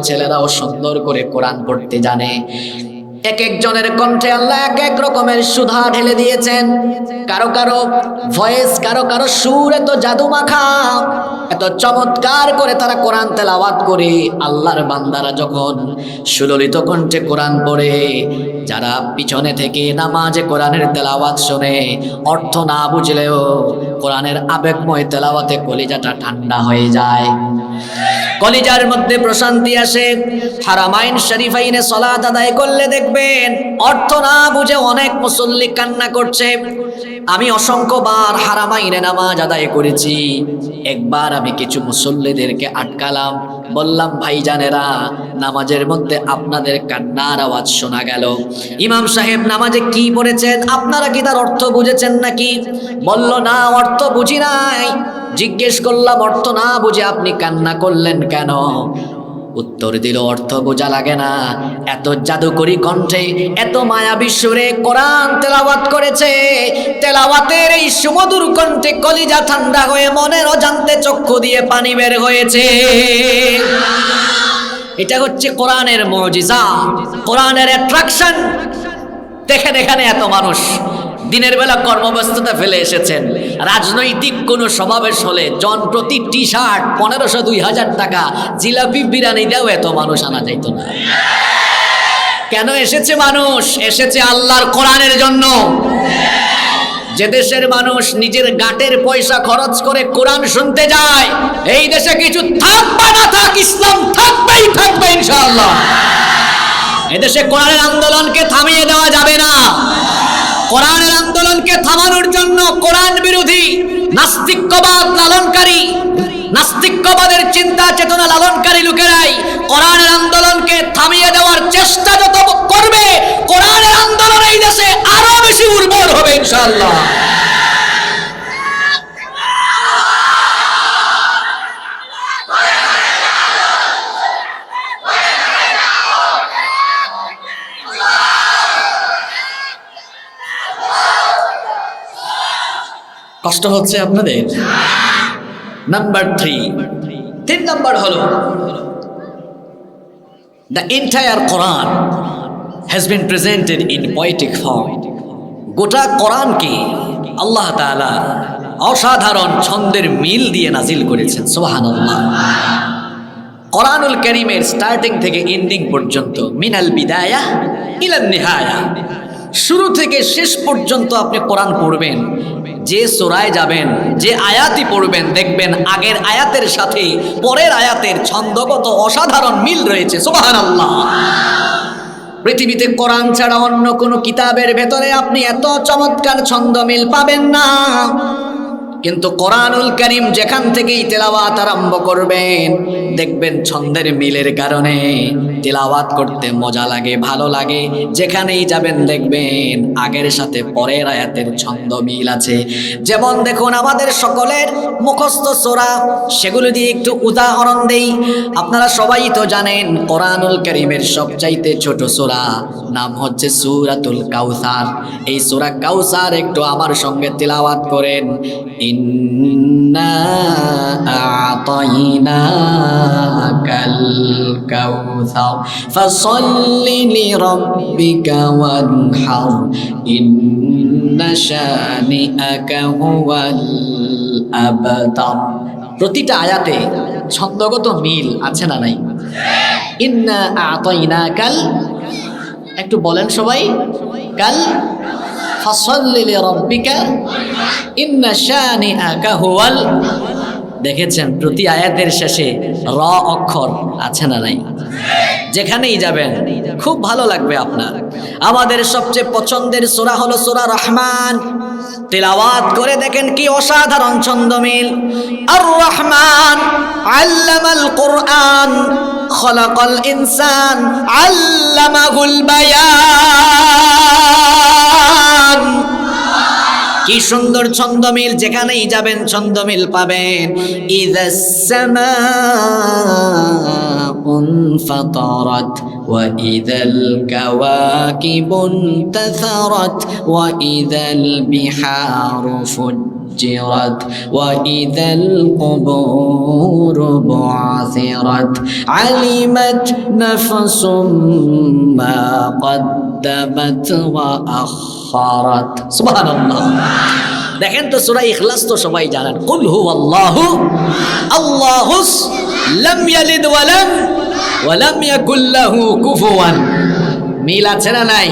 ছেলেরাও সুন্দর করে কোরআন পড়তে জানে। এক একজনের কণ্ঠে আল্লাহ এক এক রকমের সুধা ঢেলে দিয়েছেন। কারো কারো ভয়েস, কারো কারো সুর এত জাদু মাখা, এত চমৎকার করে তারা কোরআন তেলাওয়াত করে। আল্লাহর বান্দারা যখন সুললিত কণ্ঠে কোরআন পড়ে, যারা পিছনে থেকে নামাজে কোরআনের তেলাওয়াত শুনে, অর্থ না বুঝলেও কোরআনের আবেগময় তেলাওয়াতে কলিজাটা ঠান্ডা হয়ে যায়, কলিজার মধ্যে প্রশান্তি আসে। হারামাইন শরীফাইনে সালাত আদায় করলে দেখবেন অর্থ না বুঝে অনেক মুসল্লি কান্না করছে। আমি অসংখ্যবার হারামাইনে নামাজ আদায় করেছি। একবার আমি কিছু মুসল্লিদেরকে আটকালাম, বললাম ভাইজানেরা, নামাজের মধ্যে আপনাদের কান্নার আওয়াজ শোনা গেল। ইমাম সাহেব নামাজে কি পড়েছেন, আপনারা কি তার অর্থ বুঝেছেন নাকি? বলল না, অর্থ বুঝি নাই। জিজ্ঞেস করলাম, অর্থ না বুঝে আপনি কান্না করলেন কেন? উত্তর দিল, অর্থ বোঝা লাগে না, এত জাদুকরি কণ্ঠে, এত মায়াবী সুরে কোরআন তেলাওয়াত করেছে। তেলাওয়াতের এই সুমধুর কণ্ঠে কলিজা ঠান্ডা হয়ে মনের অজান্তে চক্ষু দিয়ে পানি বের হয়েছে। এটা হচ্ছে কোরআনের মুজিজা, কোরআনের অ্যাট্রাকশন। দেখেন এখানে এত মানুষ দিনের বেলা কর্মব্যস্ততা ফেলে এসেছেন, রাজনৈতিক কোনো সমাবেশ হলে জন প্রতি টি শার্ট 1500-2000 টাকা, জিলাপি বিরিয়ানি দেও এত মানুষ আনা যাইত না। কেন এসেছে মানুষ? এসেছে আল্লাহর কোরআনের জন্য। যে দেশের মানুষ নিজের গাটের পয়সা খরচ করে কোরআন শুনতে যায়, এই দেশে কিছু থাক বা না থাক, ইসলাম থাকবেই থাকবে ইনশাআল্লাহ। এদেশে কোরআনের আন্দোলনকে থামিয়ে দেওয়া যাবে না। কোরআনের আন্দোলনকে থামানোর জন্য কোরআন বিরোধী, নাস্তিক্যবাদ লালনকারী, নাস্তিক্যবাদের চিন্তা চেতনা লালনকারী লোকেরাই কোরআনের আন্দোলনকে থামিয়ে দেওয়ার চেষ্টা যত করবে, কোরআনের আন্দোলন এই দেশে আরো বেশি উর্বর হবে ইনশাআল্লাহ। কষ্ট হচ্ছে আপনাদের? নাম্বার 3 নাম্বার হলো, the entire Quran has been presented in poetic form. গোটা কোরআনকে আল্লাহ তাআলা অসাধারণ ছন্দের মিল দিয়ে নাজিল করেছেন। সুবহানাল্লাহ। কোরআনুল কারীমের স্টার্টিং থেকে এন্ডিং পর্যন্ত, মিনাল বিদায়া ইলান নিহায়া, শুরু থেকে শেষ পর্যন্ত আপনি কোরআন পড়বেন, যে সূরায় যাবেন, যে আয়াতই পড়বেন, দেখবেন আগের আয়াতের সাথে পরের আয়াতের ছন্দগত অসাধারণ মিল রয়েছে। সুবহানাল্লাহ। পৃথিবীতে কোরআন ছাড়া অন্য কোনো কিতাবের ভেতরে আপনি এত চমৎকার ছন্দ মিল পাবেন না। কিন্তু কোরআনুল কারীম যেখান থেকেই তেলাওয়াত আরম্ভ করবেন, দেখবেন ছন্দের মিলের কারণে তেলাওয়াত করতে মজা লাগে, ভালো লাগে। যেখানেই যাবেন দেখবেন আগের সাথে পরের আয়াতের ছন্দ মিল আছে। যেমন দেখুন, আমাদের সকলের মুখস্থ সূরা, সেগুলো দিয়ে একটু উদাহরণ দেই। আপনারা সবাই তো জানেন কোরআনুল কারীমের সবচাইতে ছোট সূরা নাম হচ্ছে সূরাতুল কাউসার। এই সূরা কাউসার একটু আমার সঙ্গে তেলাওয়াত করেন। ইন্না আ'তাইনাকাল কাউসার ফাসাল্লি লিরাব্বিকা ওয়ানহার ইন্না শানিআকা হুয়াল আবতার। প্রতিটা আয়াতে ছন্দগত মিল আছে না নাই? ইন্না আ'তাইনাকাল, একটু বলেন সবাই, কাল ফাসাল্লি লিরাব্বিকা ইন্না শানিআকা হুয়াল। দেখেছেন প্রতি আয়াতের শেষে র অক্ষর আছে না নাই? যেখানেই যাবেন খুব ভালো লাগবে আপনার। আমাদের সবচেয়ে পছন্দের সূরা হলো সূরা রহমান। তেলাওয়াত করে দেখেন কি অসাধারণ ছন্দমিল। আর রহমান আল্লামাল কুরআন খলাকাল ইনসান আল্লামাহুল বায়ান। কি সুন্দর ছন্দমিল, যেখানেই যাবেন ছন্দমিল পাবেন। ইযাস সামাউন ফাতারাত ওয়া ইযাল কাওয়াকিবুন তাসারাত ওয়া ইযাল বিহারু ফুজ্জিরাত سجرت وإذا القبور بعثرت علمت نفس ما قدمت وأخرت سبحان الله দেখেন তো সূরা ইখলাস তো সবাই জানেন কুল হুয়াল্লাহু আল্লাহুস লাম ইয়ালিদ ওয়া লাম ইয়াকুল লাহু কুফুয়ান মিল আছে না নাই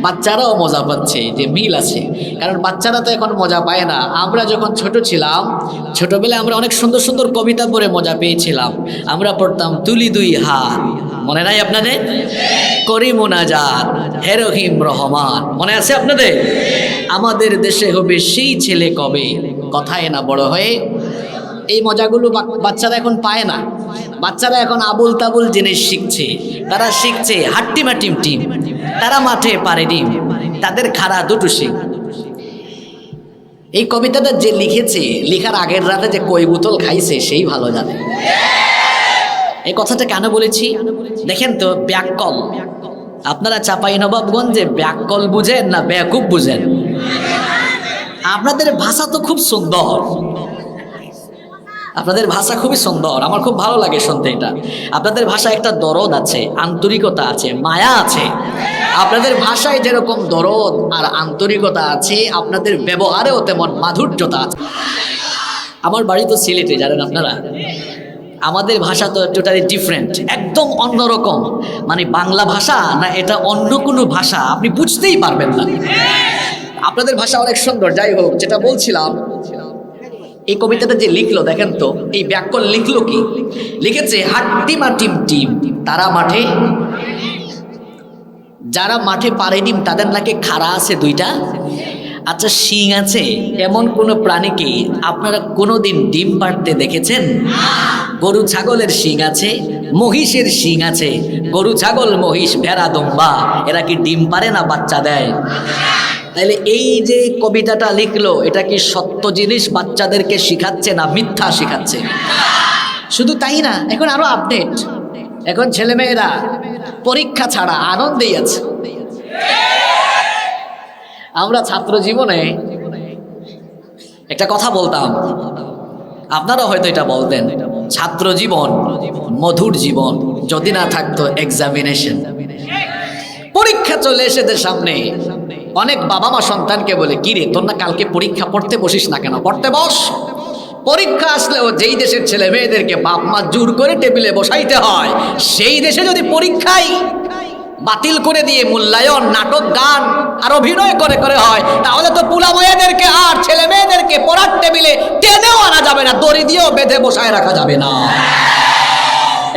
বাচ্চারাও মজা পাচ্ছে যে মিল আছে কারণ বাচ্চারা তো এখন মজা পায় না আমরা যখন ছোট ছিলাম ছোটবেলায় আমরা অনেক সুন্দর সুন্দর কবিতা পড়ে মজা পেয়েছিলাম আমরা পড়তাম তুলি দুই হাত মনে নাই আপনাদের করি মোনাজাত হে রহিম রহমান মনে আছে আপনাদের আমাদের দেশে হবে সেই ছেলে কবে কথায় না বড় হয়ে এই মজাগুলো বাচ্চারা এখন পায় না বাচ্চারা এখন আবুল তাবুল জিনিস শিখছে তারা শিখছে হাট্টিমা টিম টিম তারা মাঠে পারে ডিম তাদের খাড়া দুটো শিখ এই কবিতাটা যে লিখেছে লেখার আগের রাতে যে কই বোতল খাইছে সেই ভালো জানে এই কথাটা কেন বলেছি দেখেন তো ব্যাককল আপনারা চাঁপাইনবাবগঞ্জে ব্যাককল বুঝেন না বেয়াকুব বুঝেন আপনাদের ভাষা তো খুব সুন্দর আপনাদের ভাষা খুবই সুন্দর আমার খুব ভালো লাগে শুনতে এটা আপনাদের ভাষায় একটা দরদ আছে আন্তরিকতা আছে মায়া আছে আপনাদের ভাষায় যেরকম দরদ আর আন্তরিকতা আছে আপনাদের ব্যবহারেও তেমন মাধুর্যতা আছে আমার বাড়ি তো সিলেটে জানেন আপনারা আমাদের ভাষা তো টোটালি ডিফারেন্ট একদম অন্যরকম মানে বাংলা ভাষা না এটা অন্য কোনো ভাষা আপনি বুঝতেই পারবেন না আপনাদের ভাষা অনেক সুন্দর যাই হোক যেটা বলছিলাম এই কবিতাটা যে লিখলো দেখেন তো এই ব্যাকরণ লিখলো কি লিখেছে হাট্টিমা টিম টিম তারা মাঠে যারা মাঠে পারে ডিম তাদের নাকি খাড়া আছে দুইটা আচ্ছা শিং আছে এমন কোন প্রাণীকে আপনারা কোনোদিন ডিম পাড়তে দেখেছেন গরু ছাগলের শিং আছে মহিষের শিং আছে গরু ছাগল মহিষ ভেড়া দম্বা এরা কি ডিম পারে না বাচ্চা দেয় তাইলে এই যে কবিতাটা লিখলো এটা কি সত্য জিনিস বাচ্চাদেরকে শিখাচ্ছে না মিথ্যা শিখাচ্ছে শুধু তাই না এখন আরো আপডেট এখন ছেলেমেয়েরা পরীক্ষা ছাড়া আনন্দেই আছে আমরা ছাত্র জীবনে একটা কথা বলতাম আপনারা হয়তো এটা বলতেন ছাত্র জীবন মধুর জীবন যদি না থাকতো এক্সামিনেশন পরীক্ষা চলে এসেছে সামনে অনেক বাবা মা সন্তানকে বলে কি রে তোর না কালকে পরীক্ষা পড়তে বসিস না কেন পড়তে বস পরীক্ষা আসলেও যেই দেশের ছেলে মেয়েদেরকে বাপ মা জোর করে টেবিলে বসাইতে হয় সেই দেশে যদি পরীক্ষায় বাতিল করে দিয়ে মূল্যায়ন নাটক গান আর অভিনয় করে করে হয় তাহলে তো পুলা মেয়েদেরকে আর ছেলে মেয়েদেরকে পড়ার টেবিলে টেনেও আনা যাবে না দড়ি দিয়েও বেঁধে বসায় রাখা যাবে না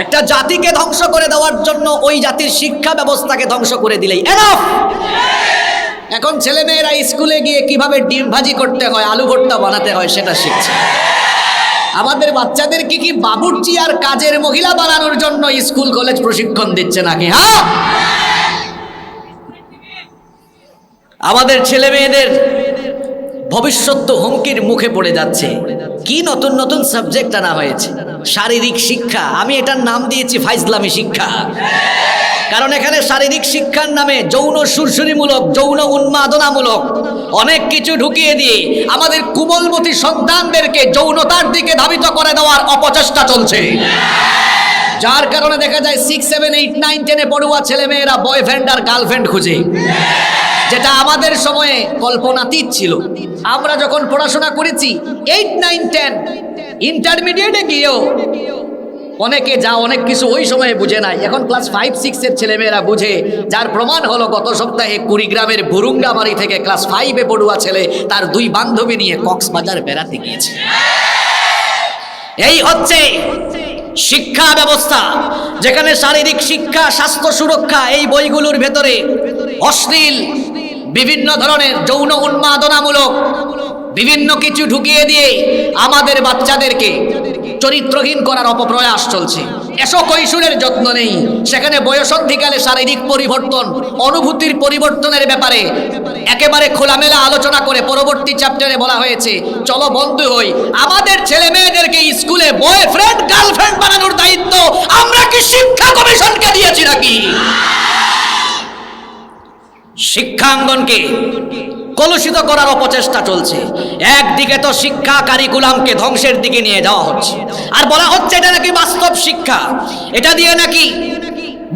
একটা জাতিকে ধ্বংস করে দেওয়ার জন্য ওই জাতির শিক্ষা ব্যবস্থাকে ধ্বংস করে দিলেই এনাফ এখন ছেলে মেয়েরা স্কুলে গিয়ে কিভাবে ডিম ভাজি করতে হয় আলু ভর্তা বানাতে হয় সেটা শিখছে আমাদের বাচ্চাদের কি বাবুর্চি আর কাজের মহিলা বানানোর জন্য স্কুল কলেজ প্রশিক্ষণ দিচ্ছে নাকি হ্যাঁ আমাদের ছেলে মেয়েদের ভবিষ্যৎ তো হুমকির মুখে পড়ে যাচ্ছে কি নতুন নতুন সাবজেক্ট আনা হয়েছে শারীরিক শিক্ষা আমি এটার নাম দিয়েছি ফাইজলামি শিক্ষা কারণ এখানে শারীরিক শিক্ষার নামে যৌন সুরসুরিমূলক যৌন উন্মাদনামূলক অনেক কিছু ঢুকিয়ে দিয়ে আমাদের কুমলমতি সন্তানদেরকে যৌনতার দিকে ধাবিত করে দেওয়ার অপচেষ্টা চলছে যার কারণে দেখা যায় 6, 7, 8, 9, 10 পড়ুয়া ছেলেমেয়েরা বয়ফ্রেন্ড আর গার্লফ্রেন্ড খুঁজে যেটা আমাদের সময়ে কল্পনাতীত ছিল আমরা যখন পড়াশোনা করেছি 8, 9, 10 ইন্টারমিডিয়েটে গিয়েও অনেকে যা অনেক কিছু ওই সময়ে বুঝে নাই এখন ক্লাস 5, 6 এর ছেলেমেয়েরা বুঝে যার প্রমাণ হলো গত সপ্তাহে কুড়িগ্রামের বুরুঙ্গামারি থেকে ক্লাস 5-এ পড়ুয়া ছেলে তার 2 বান্ধবী নিয়ে কক্সবাজার বেড়াতে গিয়েছে এই হচ্ছে শিক্ষা ব্যবস্থা যেখানে শারীরিক শিক্ষা স্বাস্থ্য সুরক্ষা এই বইগুলোর ভেতরে অশ্লীল বিভিন্ন ধরনের যৌন উন্মাদনামূলক বিভিন্ন কিছু ঢুকিয়ে দিয়ে আমাদের বাচ্চাদেরকে চরিত্রহীন করার অপপ্রয়াস চলছে এসো কৈশোরের যত্ন নেই সেখানে বয়সন্ধিকালে শারীরিক পরিবর্তন অনুভূতির পরিবর্তনের ব্যাপারে একেবারে খোলামেলা আলোচনা করে পরবর্তী চ্যাপ্টারে বলা হয়েছে চলো বন্ধু হই আমাদের ছেলে মেয়েদেরকে স্কুলে বয়ফ্রেন্ড গার্লফ্রেন্ড বানানোর দায়িত্ব আমরা কি শিক্ষা কমিশনকে দিয়েছি নাকি শিক্ষাঙ্গনকে কলুষিত করার অপচেষ্টা চলছে। একদিকে তো শিক্ষা কারিকুলামকে ধ্বংসের দিকে নিয়ে যাওয়া হচ্ছে, আর বলা হচ্ছে এটা নাকি বাস্তব শিক্ষা, এটা দিয়ে নাকি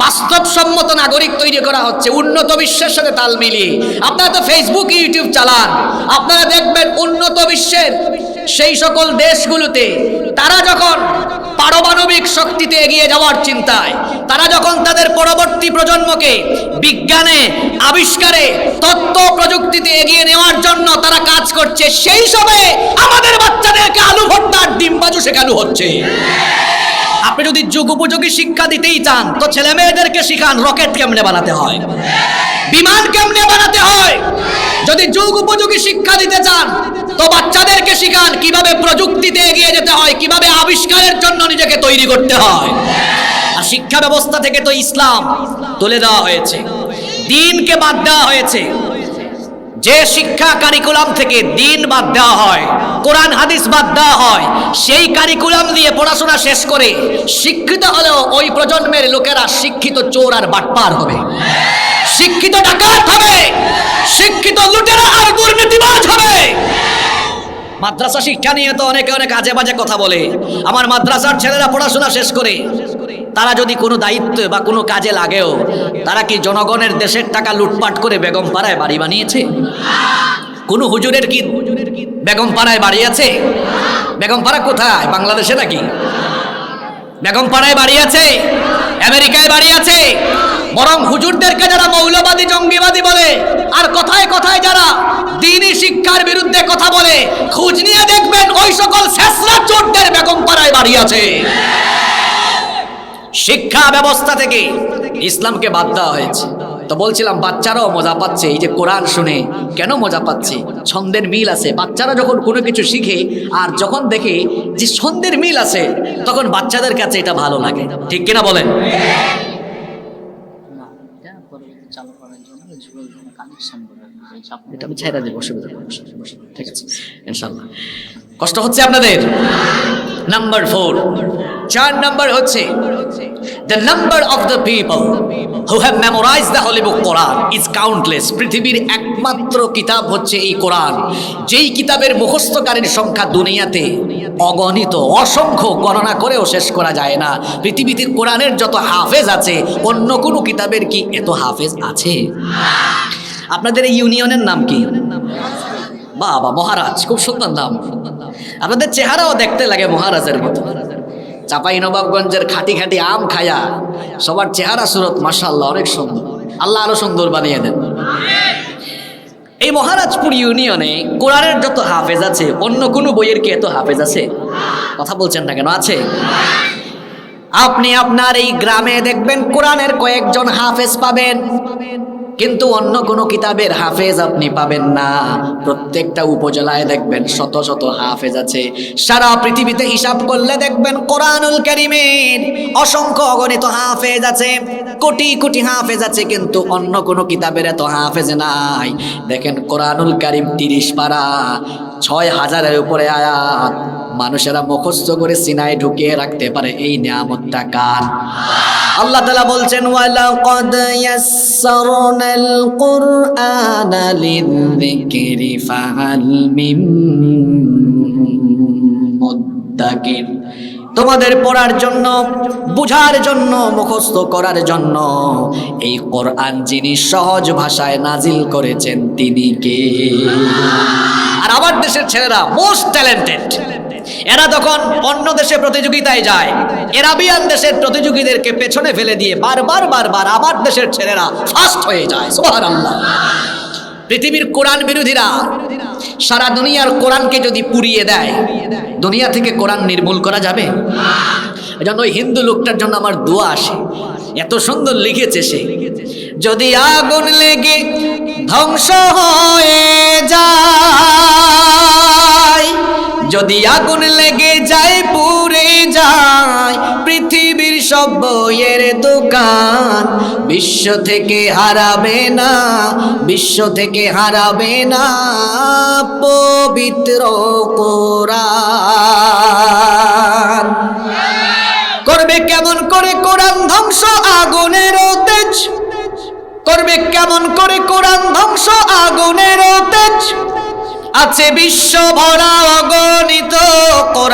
বাস্তবসম্মত নাগরিক তৈরি করা হচ্ছে উন্নত বিশ্বের সাথে তাল মিলিয়ে। আপনারা তো ফেসবুক ইউটিউব চালান, আপনারা দেখবেন উন্নত বিশ্বের সেই সকল দেশগুলোতে তারা যখন পারমাণবিক শক্তিতে এগিয়ে যাওয়ার চিন্তায়, তারা যখন তাদের পরবর্তী প্রজন্মকে বিজ্ঞানে, আবিষ্কারে, তথ্য প্রযুক্তিতে এগিয়ে নেওয়ার জন্য তারা কাজ করছে, সেই সময়ে আমাদের বাচ্চাদেরকে আলু ভর্তা আর ডিম বাজু শেখানো হচ্ছে। আপনি যদি যুগ উপযোগী শিক্ষা দিতেই চান তো ছেলে মেয়েদেরকে শিখান রকেট কেমনে বানাতে হয়, বিমান কেমনে বানাতে হয়। যদি যুগ উপযোগী শিক্ষা দিতে চান তো বাচ্চাদেরকে শিখান কিভাবে প্রযুক্তিতে এগিয়ে যেতে হয়, কিভাবে আবিষ্কারের জন্য নিজেকে তৈরি করতে হয়। আর শিক্ষা ব্যবস্থা থেকে তো ইসলাম তুলে দেওয়া হয়েছে, দ্বীনকে বাদ দেওয়া হয়েছে। যে শিক্ষা কারিকুলাম থেকে দ্বীন বাদ দেওয়া হয়, কোরআন হাদিস বাদ দেওয়া হয়, সেই কারিকুলাম দিয়ে পড়াশোনা শেষ করে শিক্ষিত হলেও ওই প্রজন্মের লোকেরা শিক্ষিত চোর আর বাটপার হবে, শিক্ষিত ডাকাত হবে, শিক্ষিত লুটেরা আর দুর্নীতিবাজ হবে। মাদ্রাসা শিক্ষা নিয়ে তো অনেকে অনেক আজে বাজে কথা বলে। আমার মাদ্রাসার ছেলেরা পড়াশোনা শেষ করে তারা যদি কোনো দায়িত্ব বা কোনো কাজে লাগেও, তারা কি জনগণের দেশের টাকা লুটপাট করে বেগম পাড়ায় বাড়ি বানিয়েছে? কোন হুজুরের কি বেগম পাড়ায় বাড়ি আছে? বেগম পাড়া কোথায়, বাংলাদেশে নাকি? বেগম পাড়ায় বাড়ি আছে, আমেরিকায় বাড়ি আছে। বরং হুজুরদেরকে যারা মৌলবাদী জঙ্গিবাদী বলে আর কথায় কথায় যারা দ্বীনি শিক্ষার বিরুদ্ধে কথা বলে, খোঁজ নিয়ে দেখবেন ওই সকল শেষরা চোরদের বেগম পাড়ায় বাড়ি আছে। শিক্ষা ব্যবস্থা থেকে ইসলামকে বাদ দেওয়া হয়েছে। তো বলছিলাম বাচ্চারাও মজা পাচ্ছে এই যে কোরআন শুনে। কেন মজা পাচ্ছে? ছন্দের মিল আছে। বাচ্চারা যখন কোনো কিছু শিখে আর যখন দেখে যে ছন্দের মিল আছে, তখন বাচ্চাদের কাছে এটা ভালো লাগে। ঠিক কিনা বলেন? এটা আমি ছেড়ে দেব, অসুবিধা নেই, ঠিক আছে ইনশাআল্লাহ। কষ্ট হচ্ছে আপনাদের? নাম্বার 4, 4 নাম্বার হচ্ছে the number of the people who have memorized the holy book Quran is countless. পৃথিবীর একমাত্র কিতাব হচ্ছে এই কোরআন, যেই কিতাবের মুখস্থকারীর সংখ্যা দুনিয়াতে অগণিত, অসংখ্য, গণনা করেও শেষ করা যায় না। পৃথিবীতে কোরআনের যত হাফেজ আছে, অন্য কোনো কিতাবের কি এত হাফেজ আছে? আপনাদের এই ইউনিয়নের নাম কি? বাবা, মহারাজ, খুব সুন্দর নাম। আপনাদের চেহারাও দেখতে লাগে মহারাজের মতো। চাপাই নবাবগঞ্জের খাটি খাটি আম খায়া সবার চেহারা সুরত মাশাআল্লাহ অনেক সুন্দর। আল্লাহ আরো সুন্দর বানিয়ে দেন। এই মহারাজপুর ইউনিয়নে কোরআনের যত হাফেজ আছে, অন্য কোনো বইয়ের কি এত হাফেজ আছে? কথা বলছেন না কেন? আছে। আপনি আপনার এই গ্রামে দেখবেন কোরআনের কয়েকজন হাফেজ পাবেন, কিন্তু অন্য কোনো কিতাবের হাফেজ আপনি পাবেন না। প্রত্যেকটা উপজেলায় দেখবেন শত শত হাফেজ আছে। সারা পৃথিবীতে হিসাব করলে দেখবেন কোরআনুল কারীমের অসংখ্য অগণিত হাফেজ আছে, কোটি কোটি হাফেজ আছে, কিন্তু অন্য কোনো কিতাবের এত হাফেজ নাই। দেখেন কোরআনুল কারীম 30 পারা, 6000-এর উপরে আয়াত, মানুষেরা মুখস্থ করে সিনায় ঢুকিয়ে রাখতে পারে। এই নিয়ামতটা কার? আল্লাহ তাআলা বলছেন ওয়ালাকাদ ইয়াসসারনাল কুরআনা লিযিকরি ফাহাল মিন মুদ্দাকির। তোমাদের পড়ার জন্য, বুঝার জন্য, মুখস্থ করার জন্য এই কোরআন যিনি সহজ ভাষায় নাজিল করেছেন তিনি কে? আর আমার দেশের ছেলেরা মোস্ট ট্যালেন্টেড। এরা যখন অন্য দেশে প্রতিযোগিতায় যায়, এরাবিয়ান দেশের প্রতিযোগীদেরকে পেছনে ফেলে দিয়ে বারবার আমার দেশের ছেলেরা ফার্স্ট হয়ে যায়। সুবহানাল্লাহ। পৃথিবীর কোরআন বিরোধীরা সারা দুনিয়ার কোরআনকে যদি পুড়িয়ে দেয়, দুনিয়া থেকে কোরআন নির্মূল করা যাবে? এজন্য ওই হিন্দু লোকটার জন্য আমার দোয়া আসে, এত সুন্দর লিখেছে সে, যদি আগুন লেগে ধ্বংস হয়ে যায়, যদি আগুন লেগে যায় পুড়ে যায় পৃথিবীর সব বইয়ের দোকান, বিশ্ব থেকে হারাবে না, বিশ্ব থেকে হারাবে না পবিত্র কোরআন। করবে কেমন করে কোরআন ধ্বংস আগুনের তেজ, করবে কেমন করে কোরআন ধ্বংস আগুনের তেজ, আছে বিশ্ব ভরা অগণিত কোরআন